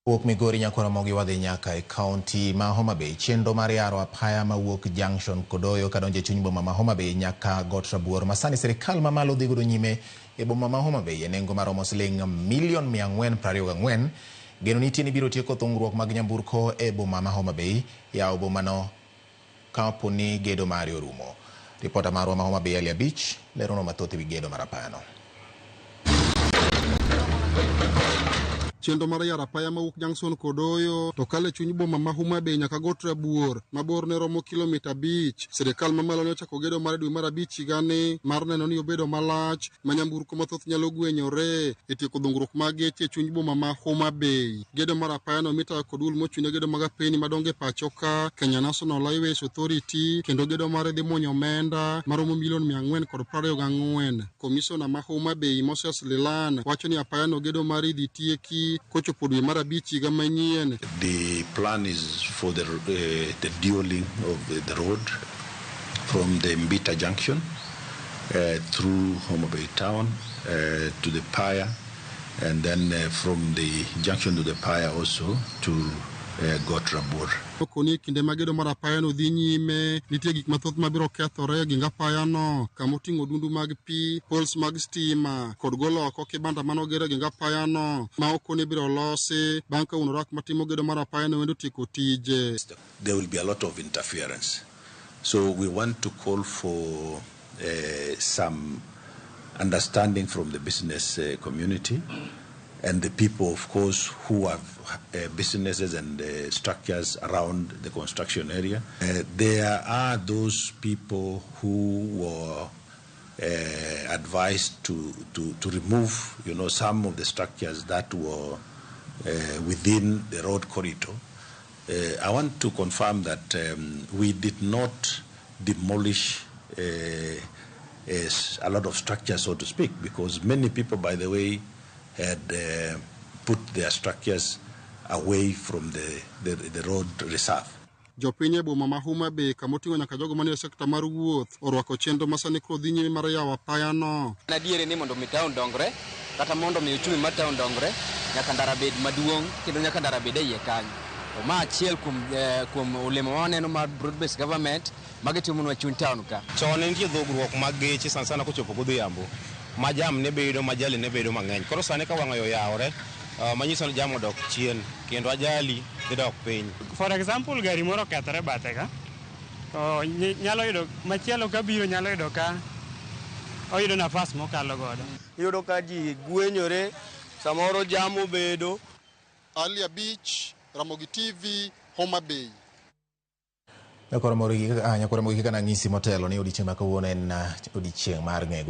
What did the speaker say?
Wuok Migori nyaka Ramogi wadhi nyaka e kaunti ma Homa Bay. Chenro mar yaro apaya mawuok Jangson Kodoyo kadonjo e chuny boma ma Homa Bay nyaka got rabuor. Masani sirikal mamalo dhi godo nyime e boma ma Homa Bay e nengo maromo Sh424 million. Geno nitie ni biro tieko dhugruok mag nyamburko e boma ma Homa Bay. Yawo bomano kampuni gedo mare orumo. Ripota marwa ma Homa Bay Elia Beach lerono mathoth ewi gedo mar apayano. Chenro mar yaro apaya mawuok Jangson Kodoyo to kale chuny boma ma Homa Bay nyaka got rabuor mabor ne romo kilomita 5. Sirikal mamalo ne ochako gedo mar dwe mar 5 higani mar neno ni obedo malach ma nyamburko mathoth nyalo gwenyore e tieko dhugruok mag geche e chuny boma ma Homa Bay. Gedo mar apaya no mita kodul mochune gedo mag apeni madonge pacho ka Kenya National Highways Authority kendo gedo mar dhi monyo omenda maromo Sh424 million. Komisona ma Homa Bay Moses Lilan wacho ni apaya no gedo mar dhi tieki. The plan is for the dualing of the road from the Mbita Junction through Homa Bay town to the Apaya, and then from the junction to the Apaya also to got rabuor. Koni kinde magedo mar apaya no dhi nyime nitie gik mathoth mabiro kethore gi apaya no kamoting'o dundu mag pi, poles mag stima kod golo oko kibanda manogere gi apaya no ma okone biro losi bang' ka unorak matimo gedo mar apaya no wendo tieko tije. There will be a lot of interference, so we want to call for some understanding from the business community and the people, of course, who have businesses and structures around the construction area. There are those people who were advised to remove, some of the structures that were within the road corridor. I want to confirm that we did not demolish a lot of structures, so to speak, because many people, by the way, had put their structures away from the road reserve. Jopinye boma ma Homa Bay kamoting'o nyaka jogo manie sekta mar wuoth orwako chenro masani koro dhi nyime mar yawo apaya no. Adiere ni mondo mi taon dongre kata mondo mi uchumi mar taon dongre nyaka ndara bed maduong' kendo nyaka ndara bed e iye kanyo. To ma achiel kuom olemo ma waneno mar broad based government magitimonwa chuny taon ka. Chon nitie dhugruok mag geche sana kochopo godhiambo. Ma jam ne bedo ma jali ne bedo mang'eny. Koro sani ka wang'ayo yawore manyiso ni jam odok chien kendo ajali dhi dok piny. For example, gari moro kethore bathe ka to nyalo yudo machielo kabiro nyalo yudo ka oyudo nafas mokalo godo. Yudo ka ji gwenyore samoro jam obedo. Elia Beach, Ramogi TV, Homa Bay. Nyakoro Ramogi kana ng'isi motelo ni odiochieng' ma kawuono en odiochieng' mar ng'ego.